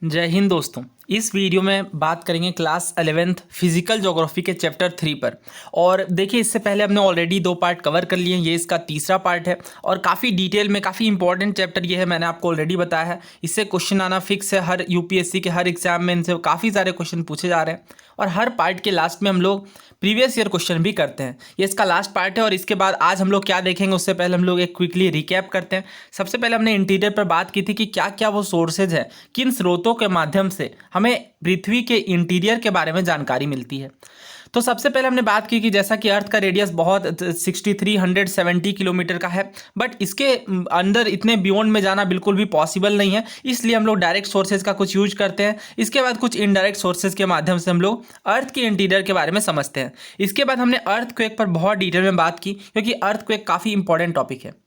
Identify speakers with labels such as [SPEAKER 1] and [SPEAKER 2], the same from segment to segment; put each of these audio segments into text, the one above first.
[SPEAKER 1] जय हिंद दोस्तों। इस वीडियो में बात करेंगे क्लास 11th फिजिकल ज्योग्राफी के चैप्टर 3 पर। और देखिए, इससे पहले हमने ऑलरेडी 2 पार्ट कवर कर लिए हैं। ये इसका तीसरा पार्ट है और काफ़ी डिटेल में काफ़ी इंपॉर्टेंट चैप्टर ये है, मैंने आपको ऑलरेडी बताया है। इससे क्वेश्चन आना फिक्स है। हर यूपीएससी के हर एग्जाम में इनसे काफ़ी सारे क्वेश्चन पूछे जा रहे हैं और हर पार्ट के लास्ट में हम लोग प्रीवियस ईयर क्वेश्चन भी करते हैं। ये इसका लास्ट पार्ट है और इसके बाद आज हम लोग क्या देखेंगे उससे पहले हम लोग एक क्विकली रिकैप करते हैं। सबसे पहले हमने इंटीरियर पर बात की थी कि क्या क्या वो सोर्सेज है, किन स्रोतों के माध्यम से हमें पृथ्वी के इंटीरियर के बारे में जानकारी मिलती है। तो सबसे पहले हमने बात की कि जैसा कि अर्थ का रेडियस बहुत 6370 किलोमीटर का है, बट इसके अंदर इतने बियॉन्ड में जाना बिल्कुल भी पॉसिबल नहीं है, इसलिए हम लोग डायरेक्ट सोर्सेज का कुछ यूज करते हैं। इसके बाद कुछ इनडायरेक्ट सोर्सेज के माध्यम से हम लोग अर्थ के इंटीरियर के बारे में समझते हैं। इसके बाद हमने अर्थक्वेक पर बहुत डिटेल में बात की, क्योंकि अर्थक्वेक काफ़ी इंपॉर्टेंट टॉपिक है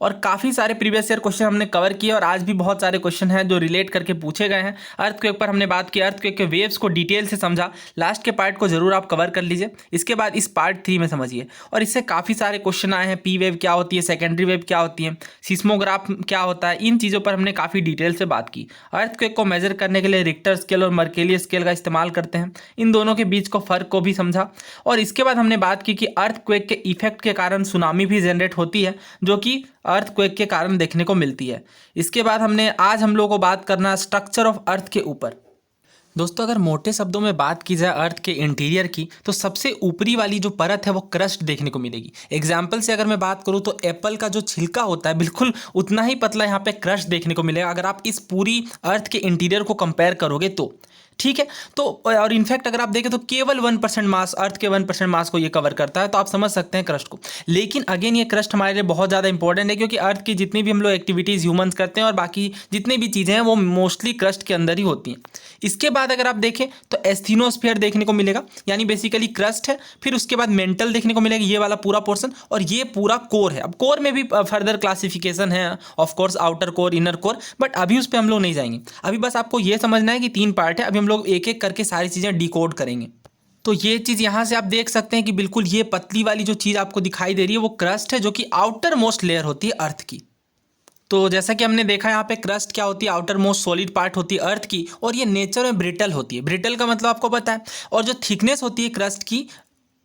[SPEAKER 1] और काफ़ी सारे प्रीवियस ईयर क्वेश्चन हमने कवर किए और आज भी बहुत सारे क्वेश्चन हैं जो रिलेट करके पूछे गए हैं। अर्थक्वेक पर हमने बात की, अर्थक्वेक के वेव्स को डिटेल से समझा। लास्ट के पार्ट को जरूर आप कवर कर लीजिए। इसके बाद इस पार्ट 3 में समझिए और इससे काफ़ी सारे क्वेश्चन आए हैं। पी वेव क्या होती है, सेकेंडरी वेव क्या होती है, सिस्मोग्राफ क्या होता है, इन चीज़ों पर हमने काफ़ी डिटेल से बात की। अर्थक्वेक को मेजर करने के लिए रिक्टर स्केल और मर्केली स्केल का इस्तेमाल करते हैं। इन दोनों के बीच को फ़र्क को भी समझा और इसके बाद हमने बात की कि अर्थक्वेक के इफेक्ट के कारण सुनामी भी जनरेट होती है, जो कि अर्थक्वेक के कारण देखने को मिलती है। इसके बाद आज हम लोगों को बात करना स्ट्रक्चर ऑफ अर्थ के ऊपर। दोस्तों, अगर मोटे शब्दों में बात की जाए अर्थ के इंटीरियर की, तो सबसे ऊपरी वाली जो परत है वो क्रस्ट देखने को मिलेगी। एग्जाम्पल से अगर मैं बात करूं तो एप्पल का जो छिलका होता है बिल्कुल उतना ही पतला यहाँ पे क्रस्ट देखने को मिलेगा अगर आप इस पूरी अर्थ के इंटीरियर को कंपेयर करोगे तो। ठीक है, तो और इनफैक्ट अगर आप देखें तो केवल 1% मास, अर्थ के 1% मास को ये कवर करता है, तो आप समझ सकते हैं क्रस्ट को। लेकिन अगेन ये क्रस्ट हमारे लिए बहुत ज़्यादा इंपॉर्टेंट है, क्योंकि अर्थ की जितनी भी हम लोग एक्टिविटीज़ ह्यूमंस करते हैं और बाकी जितनी भी चीज़ें हैं वो मोस्टली क्रस्ट के अंदर ही होती हैं। इसके बाद अगर आप देखें तो एस्थीनोस्फीयर देखने को मिलेगा, यानी बेसिकली क्रस्ट है। फिर उसके बाद मेंटल देखने को मिलेगा, ये वाला पूरा पोर्सन, और ये पूरा कोर है। अब कोर में भी फर्दर क्लासिफिकेशन है, of course outer core, inner core, but अभी उस पर हम लोग नहीं जाएंगे। अभी बस आपको ये समझना है कि 3 पार्ट है। अभी हम लोग एक एक करके सारी चीज़ें डिकोड करेंगे। तो ये चीज़ यहाँ से आप देख सकते हैं कि बिल्कुल ये पतली वाली जो चीज़ आपको दिखाई दे रही है वो क्रस्ट है, जो कि आउटर मोस्ट लेयर होती है अर्थ की। तो जैसा कि हमने देखा यहाँ पे क्रस्ट क्या होती है, आउटर मोस्ट सॉलिड पार्ट होती है अर्थ की, और ये नेचर में ब्रिटल होती है। ब्रिटल का मतलब आपको पता है। और जो थिकनेस होती है क्रस्ट की,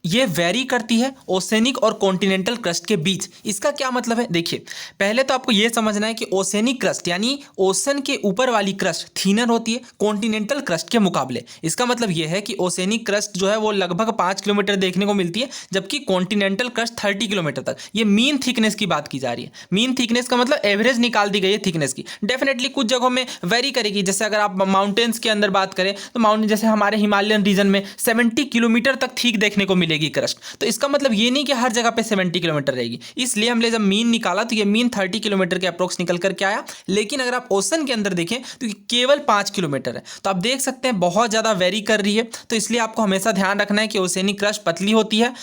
[SPEAKER 1] ये वेरी करती है ओसेनिक और कॉन्टिनेंटल क्रस्ट के बीच। इसका क्या मतलब है, देखिए पहले तो आपको ये समझना है कि ओसेनिक क्रस्ट यानी ओशन के ऊपर वाली क्रस्ट थीनर होती है कॉन्टिनेंटल क्रस्ट के मुकाबले। इसका मतलब ये है कि ओसेनिक क्रस्ट जो है वो लगभग 5 किलोमीटर देखने को मिलती है, जबकि कॉन्टिनेंटल क्रस्ट 30 किलोमीटर तक। ये मीन थिकनेस की बात की जा रही है। मीन थिकनेस का मतलब एवरेज निकाल दी गई है थिकनेस की। डेफिनेटली कुछ जगहों में वेरी करेगी, जैसे अगर आप माउंटेन्स के अंदर बात करें तो माउंटेन जैसे हमारे हिमालयन रीजन में 70 किलोमीटर तक थिक देखने को मिलेगी क्रस्ट। तो इसका मतलब ये नहीं कि हर जगह पे 70 किलोमीटर रहेगी। इसलिए हमने जब मीन निकाला तो ये मीन 30 किलोमीटर के अप्रोक्स निकल करके आया। लेकिन अगर आप ओशन के अंदर देखें तो ये केवल 5 किलोमीटर है। तो आप देख सकते हैं बहुत ज़्यादा वेरी कर रही है। तो इसलिए आपको हमेशा ध्यान रखना है कि ओशनिक क्रस्ट पतली होती है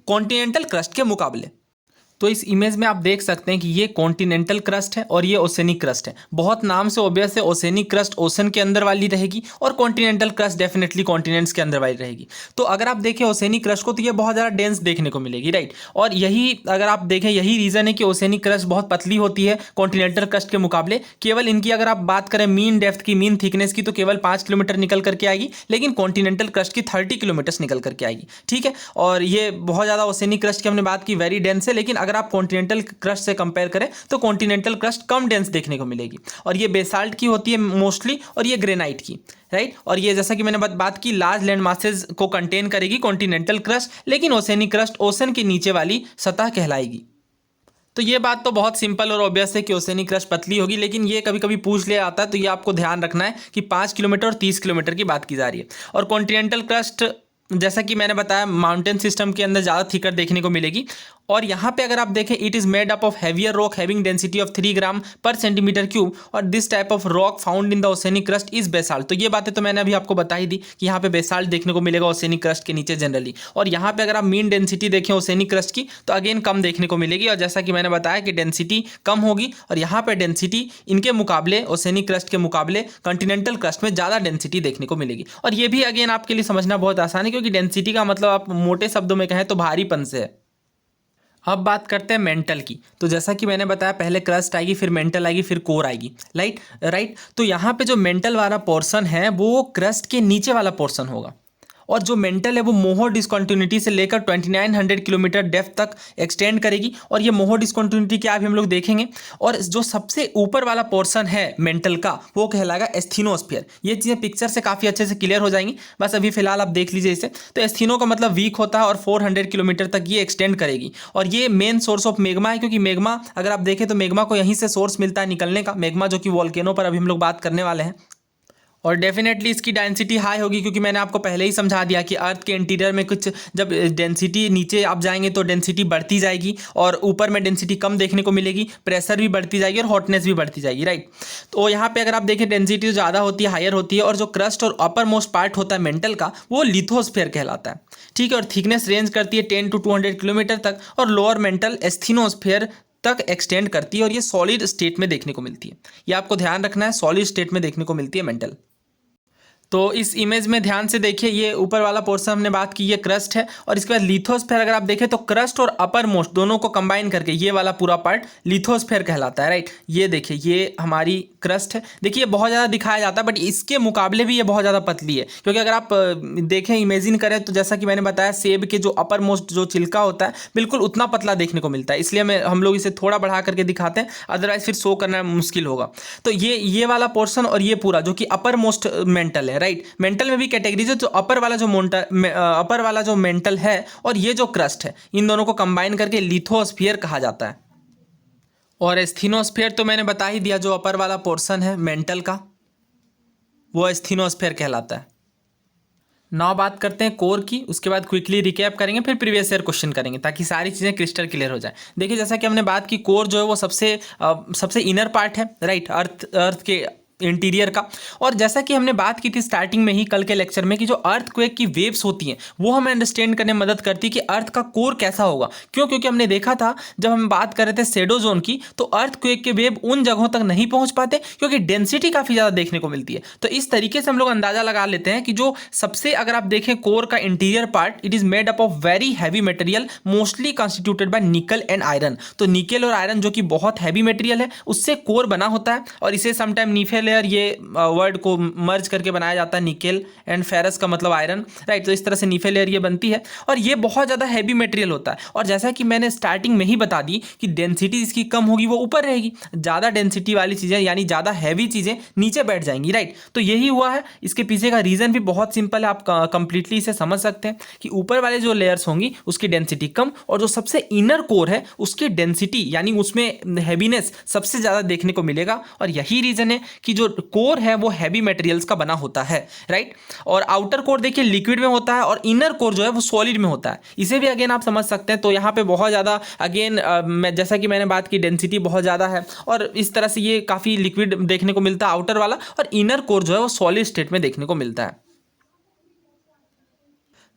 [SPEAKER 1] कॉन्टिनेंटल क्रस्ट के मुकाबले। तो इस इमेज में आप देख सकते हैं कि ये कॉन्टिनेंटल क्रस्ट है और ये ओशनिक क्रस्ट है। बहुत नाम से ऑब्वियस है, ओशनिक क्रस्ट ओशन के अंदर वाली रहेगी और कॉन्टिनेंटल क्रस्ट डेफिनेटली कॉन्टिनेंट्स के अंदर वाली रहेगी। तो अगर आप देखें ओशनिक क्रस्ट को तो ये बहुत ज़्यादा डेंस देखने को मिलेगी, राइट। और यही अगर आप देखें यही रीज़न है कि ओशनिक क्रस्ट बहुत पतली होती है कॉन्टिनेंटल क्रस्ट के मुकाबले। केवल इनकी अगर आप बात करें मीन डेप्थ की, मीन थिकनेस की, तो केवल 5 किलोमीटर निकल करके आएगी, लेकिन कॉन्टिनेंटल क्रस्ट की 30 किलोमीटर्स निकल करके आएगी। ठीक है, और ये बहुत ज़्यादा ओशनिक क्रस्ट की हमने बात की वेरी डेंस है। लेकिन अगर आप कॉन्टिनेंटल क्रस्ट से कंपेयर करें तो कॉन्टिनेंटल क्रस्ट कम डेंस देखने को मिलेगी और ये बेसाल्ट की होती है मोस्टली और ये ग्रेनाइट की, राइट। और ये जैसा कि मैंने बात की लार्ज लैंड मासेज को कंटेन करेगी कॉन्टिनेंटल क्रस्ट, लेकिन ओशनिक क्रस्ट ओशन के नीचे वाली सतह कहलाएगी। तो ये बात तो बहुत सिंपल और ऑब्वियस है कि ओशनिक क्रस्ट पतली होगी, लेकिन ये कभी कभी पूछ लिया आता है, तो ये आपको ध्यान रखना है कि 5 किलोमीटर और 30 किलोमीटर की बात की जा रही है। और कॉन्टिनेंटल क्रस्ट जैसा कि मैंने बताया माउंटेन सिस्टम के अंदर ज़्यादा थिकर देखने को मिलेगी। और यहाँ पे अगर आप देखें it is made up of heavier rock having density of 3 ग्राम पर सेंटीमीटर क्यूब और this type of rock found in the oceanic crust is basalt. तो ये बातें तो मैंने अभी आपको बता ही दी कि यहाँ पे बेसाल्ट देखने को मिलेगा ओशनिक क्रस्ट के नीचे जनरली। और यहाँ पे अगर आप मीन डेंसिटी देखें ओशनिक क्रस्ट की तो अगेन कम देखने को मिलेगी। और जैसा कि मैंने बताया कि डेंसिटी कम होगी और यहाँ पे डेंसिटी इनके मुकाबले ओशनिक क्रस्ट के मुकाबले कॉन्टिनेंटल क्रस्ट में ज़्यादा डेंसिटी देखने को मिलेगी। और ये भी अगेन आपके लिए समझना बहुत आसान है, क्योंकि डेंसिटी का मतलब आप मोटे शब्दों में कहें तो भारीपन से है। अब बात करते हैं मेंटल की। तो जैसा कि मैंने बताया, पहले क्रस्ट आएगी, फिर मेंटल आएगी, फिर कोर आएगी, राइट। तो यहाँ पे जो मेंटल वाला पोर्शन है वो क्रस्ट के नीचे वाला पोर्शन होगा, और जो मेंटल है वो मोहो डिसकंटिन्यूटी से लेकर 2900 किलोमीटर डेप्थ तक एक्सटेंड करेगी। और ये मोहो डिसकंटिन्यूटी क्या अभी हम लोग देखेंगे। और जो सबसे ऊपर वाला पोर्शन है मेंटल का वो कहलाएगा एस्थीनोस्फीयर। ये चीज़ें पिक्चर से काफ़ी अच्छे से क्लियर हो जाएंगी, बस अभी फिलहाल आप देख लीजिए इसे। तो एस्थीनो का मतलब वीक होता है, और 400 किलोमीटर तक ये एक्सटेंड करेगी। और ये मेन सोर्स ऑफ मेग्मा है, क्योंकि मेग्मा अगर आप देखें तो मेग्मा को यहीं से सोर्स मिलता है निकलने का, मेग्मा जो कि वॉल्केनो पर अभी हम लोग बात करने वाले हैं। और डेफिनेटली इसकी डेंसिटी हाई होगी, क्योंकि मैंने आपको पहले ही समझा दिया कि अर्थ के इंटीरियर में कुछ जब डेंसिटी नीचे आप जाएंगे तो डेंसिटी बढ़ती जाएगी, और ऊपर में डेंसिटी कम देखने को मिलेगी, प्रेशर भी बढ़ती जाएगी और हॉटनेस भी बढ़ती जाएगी, राइट। तो यहाँ पे अगर आप देखें डेंसिटी जो ज़्यादा होती है, हायर होती है, और जो क्रस्ट और अपर मोस्ट पार्ट होता है मेंटल का वो लिथोस्फीयर कहलाता है, ठीक है। और थिकनेस रेंज करती है 10 to 200 किलोमीटर तक, और लोअर मेंटल एस्थीनोस्फीयर तक एक्सटेंड करती है, और ये सॉलिड स्टेट में देखने को मिलती है। ये आपको ध्यान रखना है, सॉलिड स्टेट में देखने को मिलती है मेंटल। तो इस इमेज में ध्यान से देखिए, ये ऊपर वाला पोर्शन हमने बात की, ये क्रस्ट है। और इसके बाद लिथोस्फीयर अगर आप देखें तो क्रस्ट और अपर मोस्ट दोनों को कंबाइन करके ये वाला पूरा पार्ट लिथोस्फीयर कहलाता है, राइट। ये देखिए, ये हमारी क्रस्ट है। देखिए, ये बहुत ज़्यादा दिखाया जाता है, बट इसके मुकाबले भी ये बहुत ज़्यादा पतली है, क्योंकि अगर आप देखें, इमेजिन करें, तो जैसा कि मैंने बताया, सेब के जो अपर मोस्ट जो छिलका होता है बिल्कुल उतना पतला देखने को मिलता है, इसलिए हम लोग इसे थोड़ा बढ़ा करके दिखाते हैं, अदरवाइज फिर शो करना मुश्किल होगा। तो ये वाला पोर्शन और ये पूरा जो कि अपर मोस्ट मेंटल है, राइट। मेंटल में भी कैटेगरीज है, जो अपर वाला जो मेंटल है और ये जो क्रस्ट है, इन दोनों को कंबाइन करके लिथोस्फीयर कहा जाता है। और एस्थीनोस्फीयर तो मैंने बता ही दिया, जो अपर वाला पोर्शन है मेंटल का वो एस्थीनोस्फीयर कहलाता है। नाउ बात करते हैं कोर की, उसके बाद क्विकली रिकैप करेंगे, फिर प्रीवियस ईयर क्वेश्चन करेंगे, ताकि सारी चीज़ें क्रिस्टल क्लियर हो जाए। देखिए, जैसा कि हमने बात की, कोर जो है वो सबसे इनर पार्ट है, राइट, अर्थ के इंटीरियर का। और जैसा कि हमने बात की थी स्टार्टिंग में ही कल के लेक्चर में, कि जो अर्थक्वेक की वेव्स होती हैं वो हमें अंडरस्टैंड करने में मदद करती है कि अर्थ का कोर कैसा होगा। क्यों? क्योंकि हमने देखा था जब हम बात कर रहे थे शैडो जोन की, तो अर्थक्वेक के वेव उन जगहों तक नहीं पहुंच पाते, क्योंकि डेंसिटी काफ़ी ज़्यादा देखने को मिलती है। तो इस तरीके से हम लोग अंदाजा लगा लेते हैं कि जो सबसे, अगर आप देखें कोर का interior part, it is made up of very heavy material mostly constituted by निकल एंड आयरन। तो निकल और आयरन जो कि बहुत हैवी मटेरियल है, उससे कोर बना होता है। और इसे समटाइम नीफे लेयर, ये वर्ड को मर्ज करके बनाया जाता है, निकेल एंड फेरस का मतलब आयरन, राइट। तो इस तरह से नीफे लेयर ये बनती है, और ये बहुत ज़्यादा हैवी मटेरियल होता है। और जैसा कि मैंने स्टार्टिंग में ही बता दी कि डेंसिटी इसकी कम होगी, वो ऊपर रहेगी, ज़्यादा डेंसिटी वाली चीज़ें यानी ज़्यादा हैवी चीज़ें नीचे बैठ जाएंगी, राइट। तो यही हुआ है। इसके पीछे का रीज़न भी बहुत सिंपल है, आप कंप्लीटली इसे समझ सकते हैं कि ऊपर वाले जो लेयर्स होंगी उसकी डेंसिटी कम, और जो सबसे इनर कोर है उसकी डेंसिटी यानी उसमें हैवीनेस सबसे ज़्यादा देखने को मिलेगा। और यही रीज़न है कि जो कोर है वो हैवी मटेरियल्स का बना होता है, राइट। और आउटर कोर देखिए लिक्विड में होता है, और इनर कोर जो है वो सॉलिड में होता है। इसे भी अगेन आप समझ सकते हैं। तो यहाँ पे बहुत ज़्यादा अगेन जैसा कि मैंने बात की, डेंसिटी बहुत ज़्यादा है, और इस तरह से ये काफ़ी लिक्विड देखने को मिलता है आउटर वाला, और इनर कोर जो है वो सॉलिड स्टेट में देखने को मिलता है।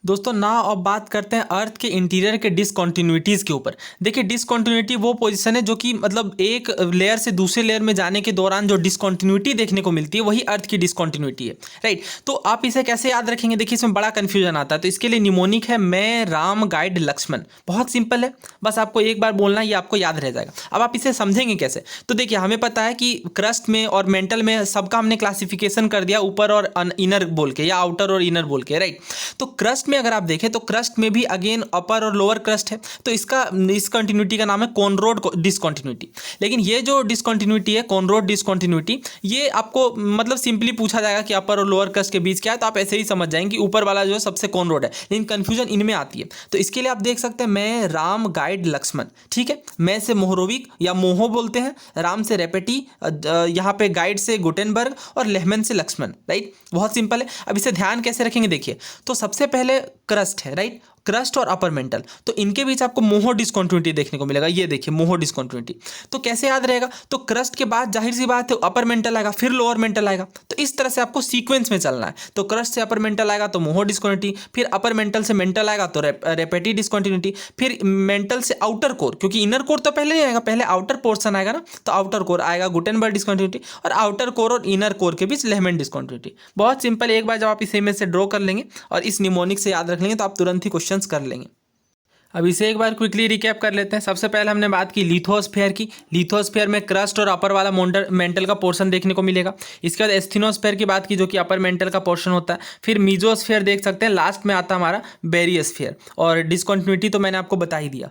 [SPEAKER 1] दोस्तों ना अब बात करते हैं अर्थ के इंटीरियर के डिसकंटिन्यूटीज़ के ऊपर। देखिए, डिसकंटिन्यूटी वो पोजीशन है जो कि मतलब एक लेयर से दूसरे लेयर में जाने के दौरान जो डिसकंटिन्यूटी देखने को मिलती है वही अर्थ की डिसकंटिन्यूटी है, राइट। तो आप इसे कैसे याद रखेंगे? देखिए, इसमें बड़ा कन्फ्यूजन आता है, तो इसके लिए निमोनिक है मैं, राम, गाइड, लक्ष्मण। बहुत सिंपल है, बस आपको एक बार बोलना, ये आपको याद रह जाएगा। अब आप इसे समझेंगे कैसे? तो देखिए, हमें पता है कि क्रस्ट में और मेंटल में सबका हमने क्लासिफिकेशन कर दिया ऊपर और इनर बोल के, या आउटर और इनर बोल के, राइट। तो क्रस्ट में अगर आप देखें तो क्रस्ट में भी अगेन अपर और लोअर क्रस्ट है, तो इसका इस कंटिन्यूटी का नाम है कॉनरोड डिसकंटिन्यूटी। लेकिन ये जो डिसकंटिन्यूटी है, कॉनरोड डिसकंटिन्यूटी, ये आपको मतलब सिंपली पूछा जाएगा कि अपर और लोअर क्रस्ट के बीच क्या है, तो आप ऐसे ही समझ जाएंगे कि ऊपर वाला जो है सबसे कॉनरोड है। लेकिन कंफ्यूजन इनमें आती है। तो इसके लिए आप देख सकते हैं मैं, राम, गाइड, लक्ष्मण, ठीक है। मैं से मोहरोविक या मोहो बोलते हैं, राम से रेपेटी, यहाँ पे गाइड से गुटेनबर्ग, और लेहमन से लक्ष्मण, राइट। बहुत सिंपल है। अब इसे ध्यान कैसे रखेंगे? देखिए, तो सबसे पहले क्रस्ट है, राइट, क्रस्ट और अपर मेंटल, तो इनके बीच आपको मोहो डिसकंटिन्यूटी देखने को मिलेगा। ये देखिए मोहो डिसकंटिन्यूटी, तो कैसे याद रहेगा? तो क्रस्ट के बाद जाहिर सी बात है अपर मेंटल आएगा, फिर लोअर मेंटल आएगा। तो इस तरह से आपको सीक्वेंस में चलना है। तो क्रस्ट से अपर मेंटल आएगा तो मोहो डिसकंटिन्यूटी, फिर अपर मेंटल से मेंटल आएगा तो रेपेटी डिसकंटिन्यूटी, फिर मेंटल से आउटर कोर, क्योंकि इनर कोर तो पहले नहीं आएगा, पहले आउटर पोर्शन आएगा ना, तो आउटर कोर आएगा गुटेनबर्ग डिसकंटिन्यूटी, और आउटर कोर और इनर कोर के बीच लेहमन डिसकंटिन्यूटी। बहुत सिंपल। एक बार जब आप इस इमेज से ड्रॉ कर लेंगे और इस निमोनिक से याद रख लेंगे तो आप तुरंत ही क्वेश्चंस कर लेंगे। अब इसे एक बार क्विकली रिकैप कर लेते हैं। सबसे पहले हमने बात की लिथोस्फेयर की। लिथोस्फेयर में क्रस्ट और अपर वाला मेंटल का पोर्शन देखने को मिलेगा। इसके बाद एस्थेनोस्फेयर की बात की जो कि अपर मेंटल का पोर्शन होता है। फिर मीजोस्फेयर देख सकते हैं, लास्ट में आता हमारा बेरियोस्फेयर। और डिसकंटिन्यूटी तो मैंने आपको बता ही दिया।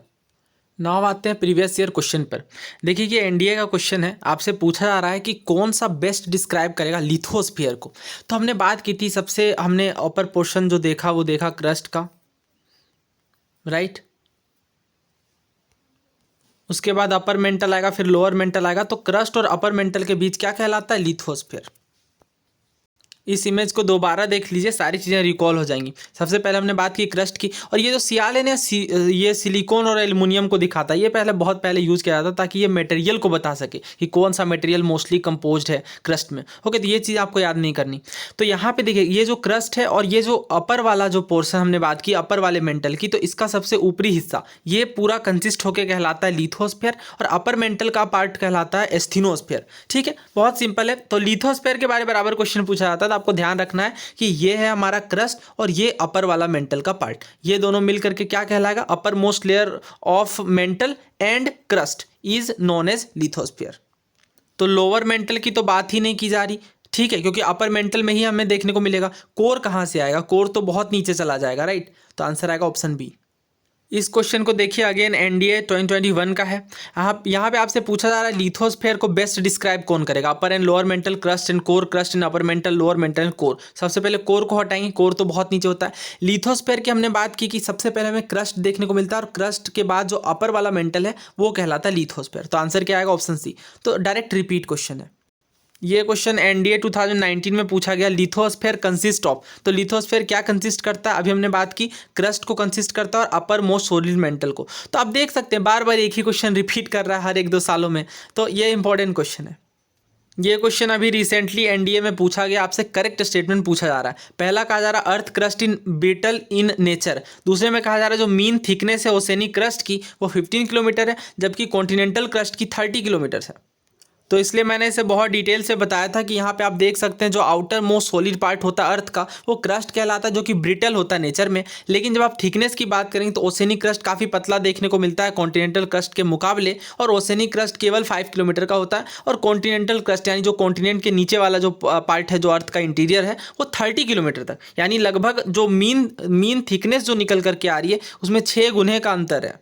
[SPEAKER 1] नाउ आते हैं प्रीवियस ईयर क्वेश्चन पर। देखिए ये एनडीए का क्वेश्चन है, आपसे पूछा जा रहा है कि कौन सा बेस्ट डिस्क्राइब करेगा लिथोस्फीयर को। तो हमने बात की थी, सबसे हमने अपर पोर्शन जो देखा वो देखा क्रस्ट का, राइट। उसके बाद अपर मेंटल आएगा, फिर लोअर मेंटल आएगा। तो क्रस्ट और अपर मेंटल के बीच क्या कहलाता है? लिथोस्फीयर। इस इमेज को दोबारा देख लीजिए, सारी चीज़ें रिकॉल हो जाएंगी। सबसे पहले हमने बात की क्रस्ट की, और ये जो सियाल है ना, ये सिलिकॉन और एल्युमिनियम को दिखाता है। ये बहुत पहले यूज़ किया जाता था ताकि ये मटेरियल को बता सके कि कौन सा मटेरियल मोस्टली कंपोज्ड है क्रस्ट में। ओके, तो ये चीज़ आपको याद नहीं करनी। तो यहाँ पे देखिए ये जो क्रस्ट है और ये जो अपर वाला जो पोर्शन हमने बात की अपर वाले मेंटल की, तो इसका सबसे ऊपरी हिस्सा ये पूरा कंसिस्ट होकर कहलाता है लिथोस्फीयर, और अपर मेंटल का पार्ट कहलाता है एस्थेनोस्फीयर। ठीक है, बहुत सिंपल है। तो लिथोस्फीयर के बारे में बराबर क्वेश्चन पूछा जाता है, तो आपको ध्यान रखना है कि ये है हमारा क्रस्ट और ये अपर वाला मेंटल का पार्ट। ये दोनों मिलकर के क्या कहलाएगा? Upper most layer of mantle and crust is known as lithosphere. तो लोअर मेंटल की तो बात ही नहीं की जा रही, ठीक है, क्योंकि अपर मेंटल में ही हमें देखने को मिलेगा। कोर कहां से आएगा? कोर तो बहुत नीचे चला जाएगा, राइट। तो आंसर आएगा ऑप्शन बी। इस क्वेश्चन को देखिए, अगेन एनडीए 2021 का है। यहाँ पे आपसे पूछा जा रहा है लिथोस्फीयर को बेस्ट डिस्क्राइब कौन करेगा? Upper and lower mantle, crust and core, crust and upper mantle, lower mantle and core. सबसे पहले कोर को हटाएंगे, कोर तो बहुत नीचे होता है। लिथोस्फीयर की हमने बात की कि सबसे पहले हमें क्रस्ट देखने को मिलता है, और क्रस्ट के बाद जो अपर वाला मेंटल है वो कहलाता है लिथोस्फीयर। तो आंसर क्या आएगा? Option C. तो डायरेक्ट रिपीट क्वेश्चन है। ये क्वेश्चन एनडीए 2019 में पूछा गया, लिथोस्फीयर कंसिस्ट ऑफ। तो लिथोस्फीयर क्या कंसिस्ट करता है? अभी हमने बात की क्रस्ट को कंसिस्ट करता है और अपर मोस्ट सॉलिड मेंटल को। तो आप देख सकते हैं बार बार एक ही क्वेश्चन रिपीट कर रहा है हर 1-2 सालों में, तो ये इंपॉर्टेंट क्वेश्चन है। ये क्वेश्चन अभी रिसेंटली एनडीए में पूछा गया, आपसे करेक्ट स्टेटमेंट पूछा जा रहा है। पहला कहा जा रहा है earth crust in brittle in nature. दूसरे में कहा जा रहा है जो मीन थिकनेस है ओसेनिक क्रस्ट की वो 15 किलोमीटर है, जबकि कॉन्टिनेंटल क्रस्ट की 30 किलोमीटर है। तो इसलिए मैंने इसे बहुत डिटेल से बताया था कि यहाँ पे आप देख सकते हैं जो आउटर मोस्ट सॉलिड पार्ट होता है अर्थ का वो क्रस्ट कहलाता है, जो कि ब्रिटल होता है नेचर में। लेकिन जब आप थिकनेस की बात करेंगे तो ओसेनिक क्रस्ट काफ़ी पतला देखने को मिलता है कॉन्टिनेंटल क्रस्ट के मुकाबले, और ओसेनिक क्रस्ट केवल 5 किलोमीटर का होता है, और कॉन्टिनेंटल क्रस्ट यानी जो कॉन्टिनेंट के नीचे वाला जो पार्ट है जो अर्थ का इंटीरियर है वो 30 किलोमीटर तक, यानी लगभग जो मीन थिकनेस जो निकल करके आ रही है उसमें 6 गुने का अंतर है।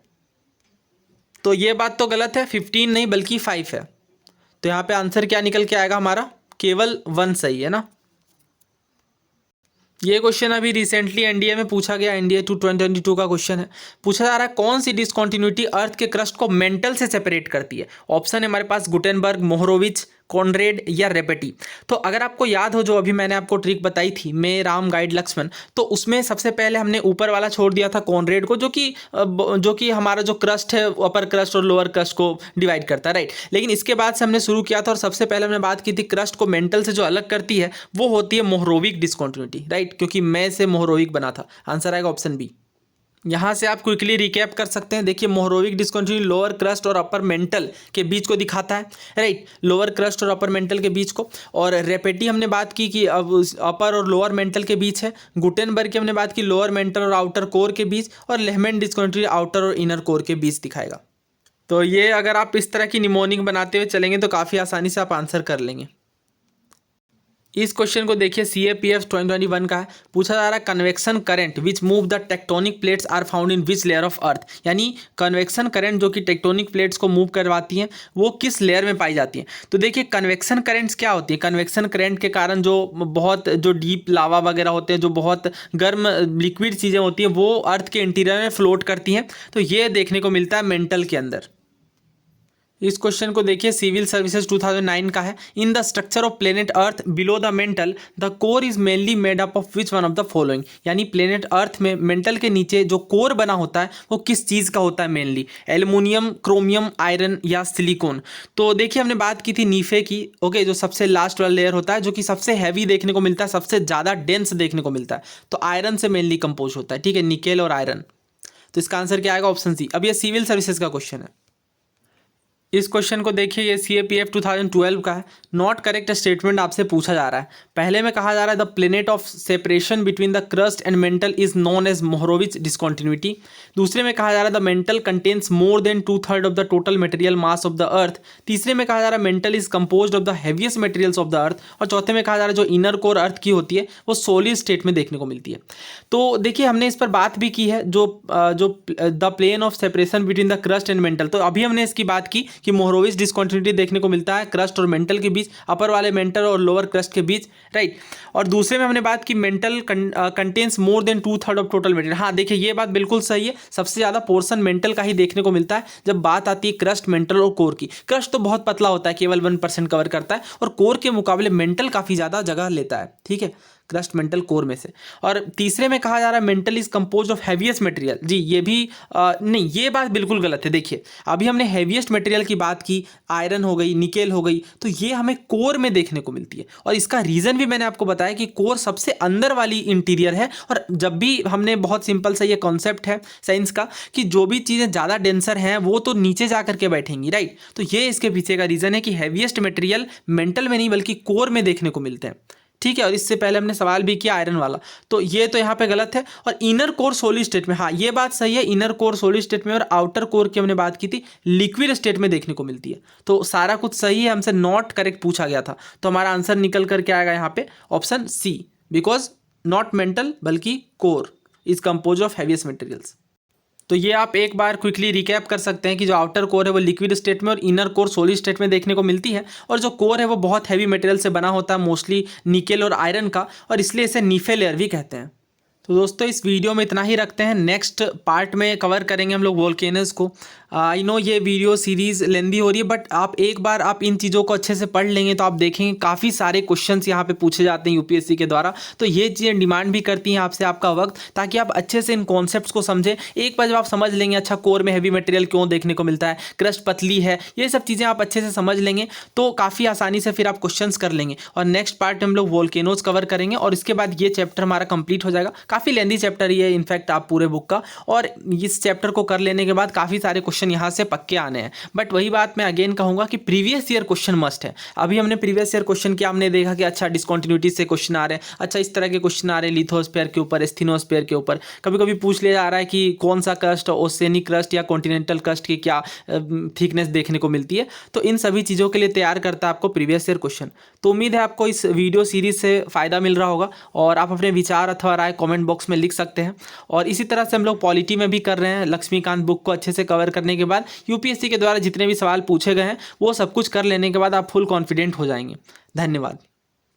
[SPEAKER 1] तो ये बात तो गलत है, 15 नहीं बल्कि 5 है। तो यहाँ पे आंसर क्या निकल के आएगा हमारा? केवल 1 सही है ना। ये क्वेश्चन अभी रिसेंटली एनडीए में पूछा गया, एनडीए 2022 का क्वेश्चन है। पूछा जा रहा है कौन सी डिसकंटिन्यूटी अर्थ के क्रस्ट को मेंटल से सेपरेट करती है? ऑप्शन है हमारे पास गुटेनबर्ग, मोहरोविच, कॉनरेड या रेपेटी। तो अगर आपको याद हो जो अभी मैंने आपको ट्रिक बताई थी, मैं राम गाइड लक्ष्मण, तो उसमें सबसे पहले हमने ऊपर वाला छोड़ दिया था कॉनरेड को, जो कि हमारा जो क्रस्ट है अपर क्रस्ट और लोअर क्रस्ट को डिवाइड करता है, राइट। लेकिन इसके बाद से हमने शुरू किया था और सबसे पहले हमने बात की थी क्रस्ट को मेंटल से जो अलग करती है वो होती है मोहरोविक डिसकंटिन्यूटी, राइट, क्योंकि मैं से मोहरोविक बना था। आंसर आएगा ऑप्शन बी। यहाँ से आप क्विकली रिकैप कर सकते हैं। देखिए मोहरोविक डिसकंटिन्यूटी लोअर क्रस्ट और अपर मेंटल के बीच को दिखाता है, राइट, लोअर क्रस्ट और अपर मेंटल के बीच को। और रेपेटी हमने बात की कि अब अपर और लोअर मेंटल के बीच है। गुटेनबर्ग की हमने बात की लोअर मेंटल और आउटर कोर के बीच, और लेहमैन डिसकंटिन्यूटी आउटर और इनर कोर के बीच दिखाएगा। तो ये अगर आप इस तरह की निमोनिक बनाते हुए चलेंगे तो काफ़ी आसानी से आप आंसर कर लेंगे। इस क्वेश्चन को देखिए, CAPF 2021 का है। पूछा जा रहा है convection current which move the tectonic plates are found in which layer of earth. यानी कन्वेक्शन करंट जो कि टेक्टोनिक प्लेट्स को मूव करवाती हैं वो किस लेयर में पाई जाती हैं। तो देखिए कन्वेक्शन करंट्स क्या होती है? कन्वेक्शन करंट के कारण जो डीप लावा वगैरह होते हैं, जो बहुत गर्म लिक्विड चीज़ें होती हैं वो अर्थ के इंटीरियर में फ्लोट करती हैं। तो ये देखने को मिलता है मेंटल के अंदर। इस क्वेश्चन को देखिए, सिविल सर्विसेज 2009 का है। In the structure of planet earth below the mental the core is mainly made up of which one of the following. यानी प्लेनेट अर्थ में मेंटल के नीचे जो कोर बना होता है वो किस चीज़ का होता है मेनली? एल्युमिनियम, क्रोमियम, आयरन या सिलिकॉन। तो देखिए हमने बात की थी नीफे की, ओके, जो सबसे लास्ट वाला लेयर होता है जो कि सबसे हैवी देखने को मिलता है, सबसे ज़्यादा डेंस देखने को मिलता है। तो आयरन से मेनली कंपोज होता है, ठीक है, निकेल और आयरन। तो इसका आंसर क्या आएगा? Option C. अब ये सिविल सर्विसेज का क्वेश्चन है। इस क्वेश्चन को देखिए, ये CAPF 2012 का है। नॉट करेक्ट स्टेटमेंट आपसे पूछा जा रहा है। पहले में कहा जा रहा है the planet of separation between the crust and mantle is known as Mohorovicic discontinuity. दूसरे में कहा जा रहा है the mantle contains more than 2/3 of the total material mass of the earth. तीसरे में कहा जा रहा है mantle is composed of the heaviest materials of the earth. और चौथे में कहा जा रहा है जो इनर कोर अर्थ की होती है वो सॉलिड स्टेट में देखने को मिलती है। तो देखिए हमने इस पर बात भी की है, जो the plane of separation between the crust and mantle. तो अभी हमने इसकी बात की कि मोहरोविच डिसकंटिन्यूटी देखने को मिलता है क्रस्ट और मेंटल के बीच, अपर वाले मेंटल और लोअर क्रस्ट के बीच, राइट। और दूसरे में हमने बात की mental contains more than 2/3 of total material. हाँ देखिए ये बात बिल्कुल सही है, सबसे ज़्यादा पोर्शन मेंटल का ही देखने को मिलता है जब बात आती है क्रस्ट, मेंटल और कोर की। क्रस्ट तो बहुत पतला होता है, केवल 1% कवर करता है, और कोर के मुकाबले मेंटल काफ़ी ज़्यादा जगह लेता है, ठीक है, क्रस्ट, मेंटल, कोर में से। और तीसरे में कहा जा रहा है mantle is compose of heaviest material. जी ये भी नहीं, ये बात बिल्कुल गलत है। देखिए अभी हमने हैवीएस्ट मटेरियल की बात की, आयरन हो गई, निकेल हो गई, तो ये हमें कोर में देखने को मिलती है। और इसका रीज़न भी मैंने आपको बताया कि कोर सबसे अंदर वाली इंटीरियर है। और जब भी हमने, बहुत सिंपल सा ये कॉन्सेप्ट है साइंस का, कि जो भी चीज़ें ज़्यादा डेंसर हैं वो तो नीचे जा करके बैठेंगी, राइट। तो ये इसके पीछे का रीज़न है कि हैवीएस्ट मटेरियल मेंटल में नहीं बल्कि कोर में देखने को मिलते हैं, ठीक है। और इससे पहले हमने सवाल भी किया आयरन वाला, तो ये तो यहाँ पे गलत है। और इनर कोर सॉलिड स्टेट में, हाँ ये बात सही है, इनर कोर सॉलिड स्टेट में, और आउटर कोर की हमने बात की थी लिक्विड स्टेट में देखने को मिलती है। तो सारा कुछ सही है, हमसे नॉट करेक्ट पूछा गया था, तो हमारा आंसर निकल करके आएगा यहाँ पे option C, because not mantle बल्कि core is compose of heaviest materials. तो ये आप एक बार क्विकली रिकैप कर सकते हैं कि जो आउटर कोर है वो लिक्विड स्टेट में और इनर कोर सॉलिड स्टेट में देखने को मिलती है, और जो कोर है वो बहुत हैवी मटेरियल से बना होता है, मोस्टली निकेल और आयरन का, और इसलिए इसे नीफे लेयर भी कहते हैं। तो दोस्तों इस वीडियो में इतना ही रखते हैं, नेक्स्ट पार्ट में कवर करेंगे हम लोग वोल्केनोज को। आई नो ये वीडियो सीरीज़ लेंदी हो रही है, बट आप एक बार आप इन चीज़ों को अच्छे से पढ़ लेंगे तो आप देखेंगे काफ़ी सारे क्वेश्चंस यहाँ पे पूछे जाते हैं यूपीएससी के द्वारा। तो ये चीज़ें डिमांड भी करती हैं आपसे आपका वक्त, ताकि आप अच्छे से इन कॉन्सेप्ट्स को समझें। एक बार जब आप समझ लेंगे अच्छा कोर में हैवी मटेरियल क्यों देखने को मिलता है, क्रस्ट पतली है, ये सब चीज़ें आप अच्छे से समझ लेंगे तो काफ़ी आसानी से फिर आप क्वेश्चंस कर लेंगे। और नेक्स्ट पार्ट में हम लोग वोल्केनोज कवर करेंगे, और इसके बाद ये चैप्टर हमारा कंप्लीट हो जाएगा। काफ़ी लेंदी चैप्टर ये इनफैक्ट आप पूरे बुक का, और इस चैप्टर को कर लेने के बाद काफ़ी सारे क्वेश्चन यहाँ से पक्के आने हैं। बट वही बात मैं अगेन कहूँगा कि प्रीवियस ईयर क्वेश्चन मस्ट है। अभी हमने प्रीवियस ईयर क्वेश्चन किया, हमने देखा कि अच्छा डिस्कंटिन्यूटी से क्वेश्चन आ रहे हैं, अच्छा इस तरह के क्वेश्चन आ रहे हैं लिथोस्फीयर के ऊपर, स्थिनोस्फीयर के ऊपर। कभी कभी पूछ लिया जा रहा है कि कौन सा क्रस्ट, ओशियनिक क्रस्ट या कॉन्टिनेंटल क्रस्ट की क्या थिकनेस देखने को मिलती है। तो इन सभी चीज़ों के लिए तैयार करता है आपको प्रीवियस ईयर क्वेश्चन। तो उम्मीद है आपको इस वीडियो सीरीज से फ़ायदा मिल रहा होगा, और आप अपने विचार अथवा राय कॉमेंट बॉक्स में लिख सकते हैं। और इसी तरह से हम लोग पॉलिटी में भी कर रहे हैं, लक्ष्मीकांत बुक को अच्छे से कवर करने के बाद यूपीएससी के द्वारा जितने भी सवाल पूछे गए हैं वो सब कुछ कर लेने के बाद आप फुल कॉन्फिडेंट हो जाएंगे। धन्यवाद।